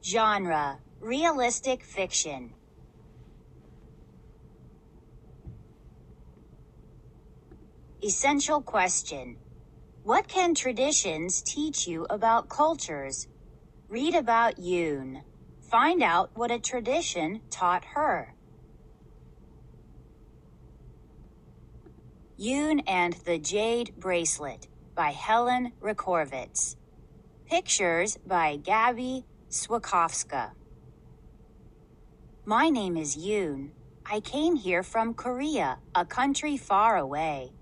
Genre: realistic fiction. Essential question: what can traditions teach you about cultures? Read about Yoon. Find out what a tradition taught her. Yoon and the Jade Bracelet by Helen Rakorvitz. Pictures by Gabby Swakowska. My name is Yoon. I came here from Korea, a country far away.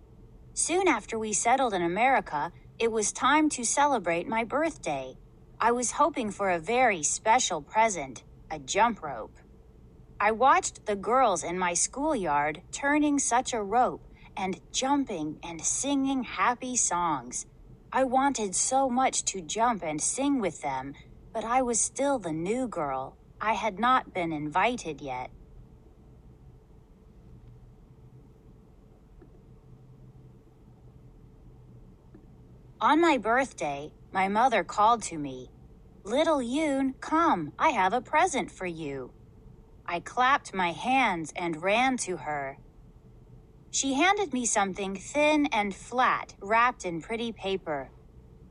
Soon after we settled in America, it was time to celebrate my birthday. I was hoping for a very special present, a jump rope. I watched the girls in my schoolyard turning such a rope and jumping and singing happy songs. I wanted so much to jump and sing with them, but I was still the new girl. I had not been invited yet. On my birthday, my mother called to me, "Little Yoon, come, I have a present for you." I clapped my hands and ran to her. She handed me something thin and flat, wrapped in pretty paper.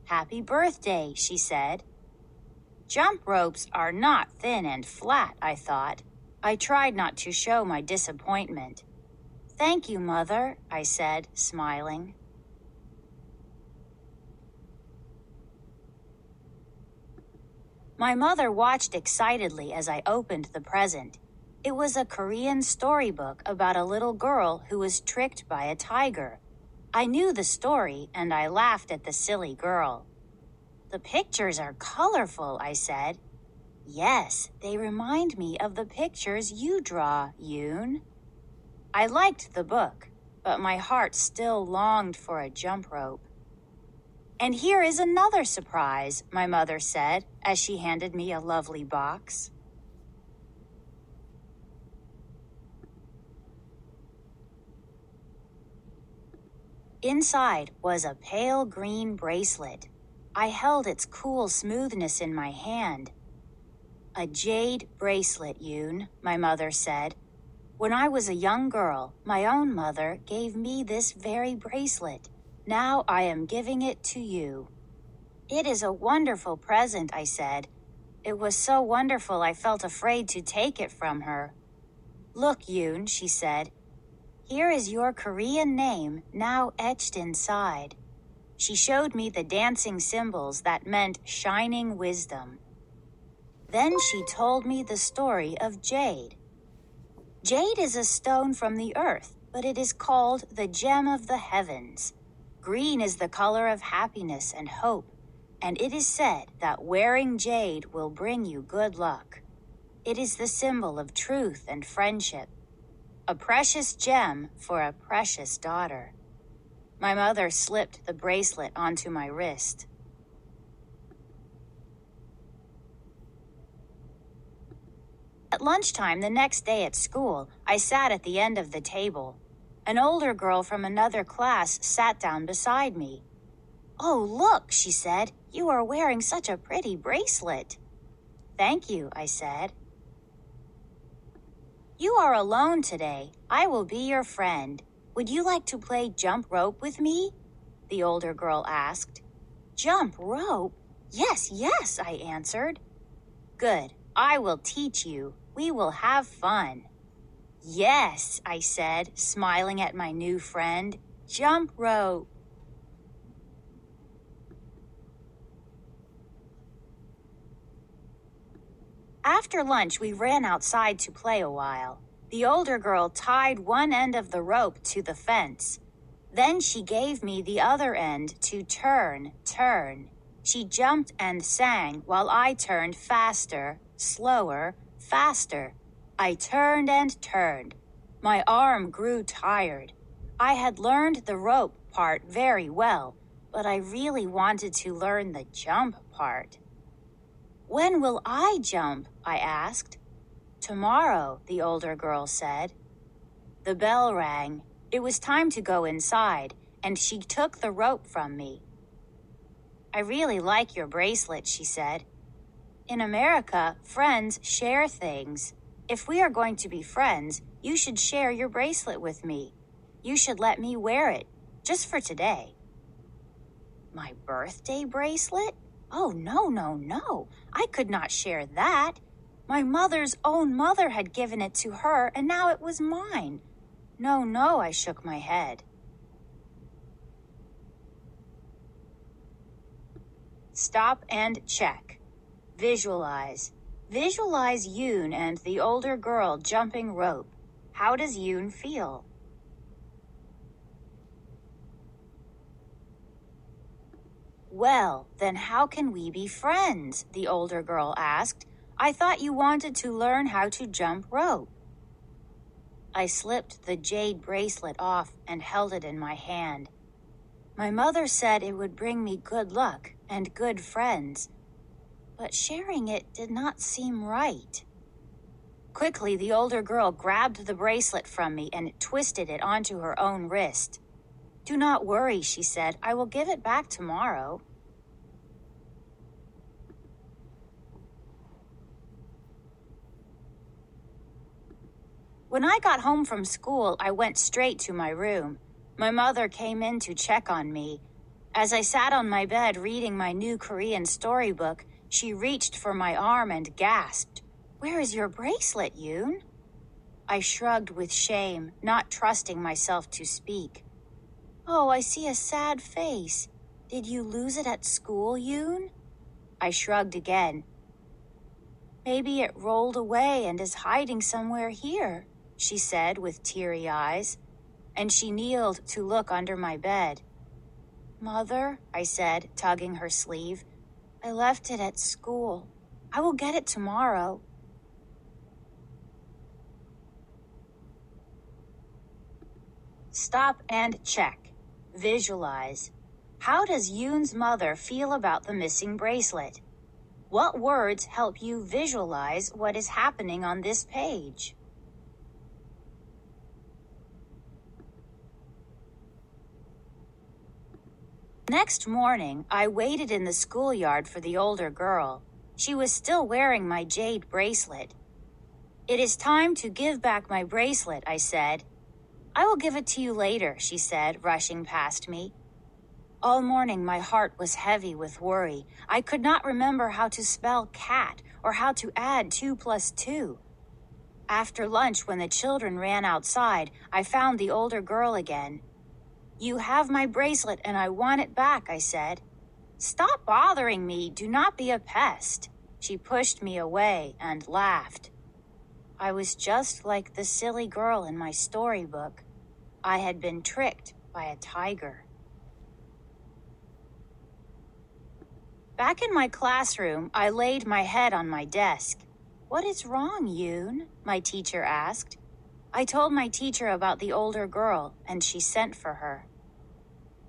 "Happy birthday," she said. Jump ropes are not thin and flat, I thought. I tried not to show my disappointment. "Thank you, Mother," I said, smiling. My mother watched excitedly as I opened the present. It was a Korean storybook about a little girl who was tricked by a tiger. I knew the story, and I laughed at the silly girl. "The pictures are colorful," I said. "Yes, they remind me of the pictures you draw, Yoon." I liked the book, but my heart still longed for a jump rope. "And here is another surprise," my mother said as she handed me a lovely box. Inside was a pale green bracelet. I held its cool smoothness in my hand. "A jade bracelet, Yoon," my mother said. "When I was a young girl, my own mother gave me this very bracelet. Now I am giving it to you." "It is a wonderful present," I said. It was so wonderful I felt afraid to take it from her. "Look, Yoon," she said. "Here is your Korean name now etched inside." She showed me the dancing symbols that meant shining wisdom. Then she told me the story of Jade. Jade is a stone from the earth, but it is called the gem of the heavens. Green is the color of happiness and hope, and it is said that wearing jade will bring you good luck. It is the symbol of truth and friendship. A precious gem for a precious daughter. My mother slipped the bracelet onto my wrist. At lunchtime the next day at school, I sat at the end of the table. An older girl from another class sat down beside me. "Oh, look," she said, "you are wearing such a pretty bracelet." "Thank you," I said. "You are alone today. I will be your friend. Would you like to play jump rope with me?" the older girl asked. "Jump rope? Yes, yes," I answered. "Good. I will teach you. We will have fun." "Yes," I said, smiling at my new friend. "Jump rope." After lunch, we ran outside to play a while. The older girl tied one end of the rope to the fence. Then she gave me the other end to turn. She jumped and sang while I turned faster, slower, faster. I turned and turned. My arm grew tired. I had learned the rope part very well, but I really wanted to learn the jump part. "When will I jump?" I asked. "Tomorrow," the older girl said. The bell rang. It was time to go inside, and she took the rope from me. "I really like your bracelet," she said. In America, friends share things. If we are going to be friends, you should share your bracelet with me. You should let me wear it, just for today. My birthday bracelet? Oh, no, no, no. I could not share that. My mother's own mother had given it to her, and now it was mine. No, no, I shook my head. Stop and check. Visualize. Visualize Yoon and the older girl jumping rope. How does Yoon feel? Well, then how can we be friends? The older girl asked. I thought you wanted to learn how to jump rope. I slipped the jade bracelet off and held it in my hand. My mother said it would bring me good luck and good friends, but sharing it did not seem right. Quickly, the older girl grabbed the bracelet from me and twisted it onto her own wrist. Do not worry, she said. I will give it back tomorrow. When I got home from school, I went straight to my room. My mother came in to check on me. As I sat on my bed reading my new Korean storybook, she reached for my arm and gasped, "Where is your bracelet, Yoon?" I shrugged with shame, not trusting myself to speak. "Oh, I see a sad face. Did you lose it at school, Yoon?" I shrugged again. "Maybe it rolled away and is hiding somewhere here," she said with teary eyes, and she kneeled to look under my bed. "Mother," I said, tugging her sleeve, "I left it at school. I will get it tomorrow." Stop and check. Visualize. How does Yoon's mother feel about the missing bracelet? What words help you visualize what is happening on this page? Next morning, I waited in the schoolyard for the older girl. She was still wearing my jade bracelet. "It is time to give back my bracelet," I said. "I will give it to you later," she said, rushing past me. All morning, my heart was heavy with worry. I could not remember how to spell cat or how to add 2 plus 2. After lunch, when the children ran outside, I found the older girl again. "You have my bracelet and I want it back," I said. "Stop bothering me. Do not be a pest." She pushed me away and laughed. I was just like the silly girl in my storybook. I had been tricked by a tiger. Back in my classroom, I laid my head on my desk. "What is wrong, Yoon?" my teacher asked. I told my teacher about the older girl, and she sent for her.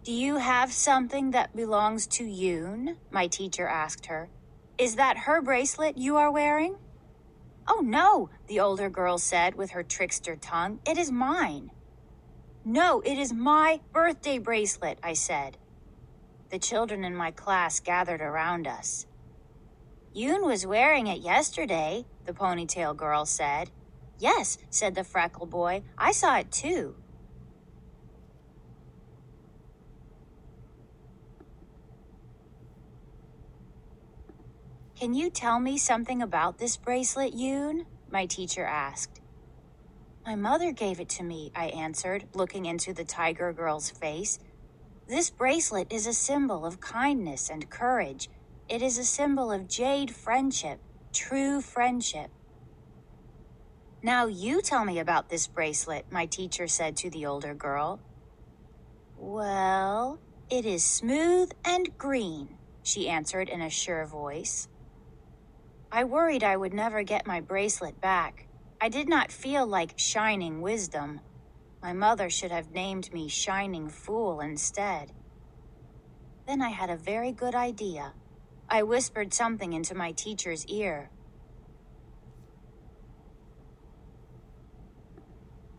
"Do you have something that belongs to Yoon?" my teacher asked her. "Is that her bracelet you are wearing?" "Oh no," the older girl said with her trickster tongue. "It is mine." "No, it is my birthday bracelet," I said. The children in my class gathered around us. "Yoon was wearing it yesterday," the ponytail girl said. "Yes," said the freckle boy. "I saw it too." "Can you tell me something about this bracelet, Yoon?" my teacher asked. "My mother gave it to me," I answered, looking into the tiger girl's face. "This bracelet is a symbol of kindness and courage. It is a symbol of jade friendship, true friendship." "Now you tell me about this bracelet," my teacher said to the older girl. "Well, it is smooth and green," she answered in a sure voice. I worried I would never get my bracelet back. I did not feel like Shining Wisdom. My mother should have named me Shining Fool instead. Then I had a very good idea. I whispered something into my teacher's ear.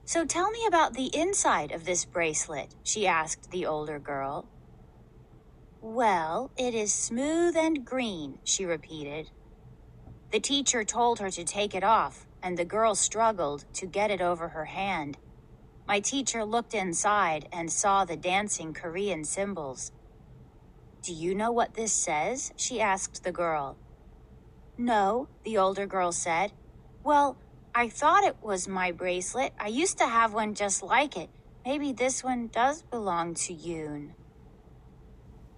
"So tell me about the inside of this bracelet," she asked the older girl. "Well, it is smooth and green," she repeated. The teacher told her to take it off, and the girl struggled to get it over her hand. My teacher looked inside and saw the dancing Korean symbols. "Do you know what this says?" she asked the girl. "No," the older girl said. "Well, I thought it was my bracelet. I used to have one just like it. Maybe this one does belong to Yoon."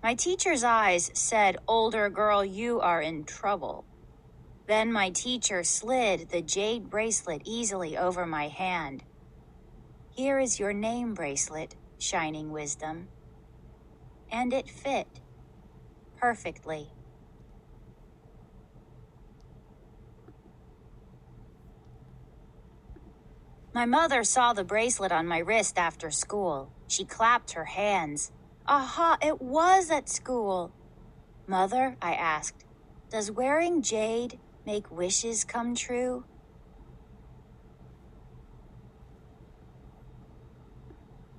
My teacher's eyes said, "Older girl, you are in trouble." Then my teacher slid the jade bracelet easily over my hand. "Here is your name bracelet, Shining Wisdom." And it fit perfectly. My mother saw the bracelet on my wrist after school. She clapped her hands. "Aha, it was at school." "Mother," I asked, "does wearing jade make wishes come true?"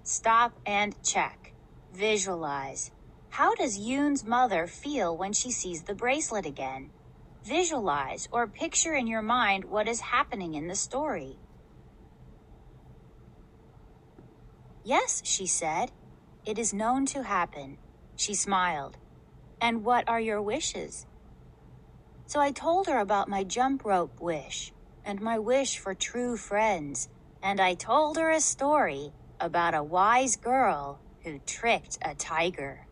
Stop and check. Visualize. How does Yoon's mother feel when she sees the bracelet again? Visualize or picture in your mind what is happening in the story. "Yes," she said. "It is known to happen." She smiled. "And what are your wishes?" So I told her about my jump rope wish and my wish for true friends, and I told her a story about a wise girl who tricked a tiger.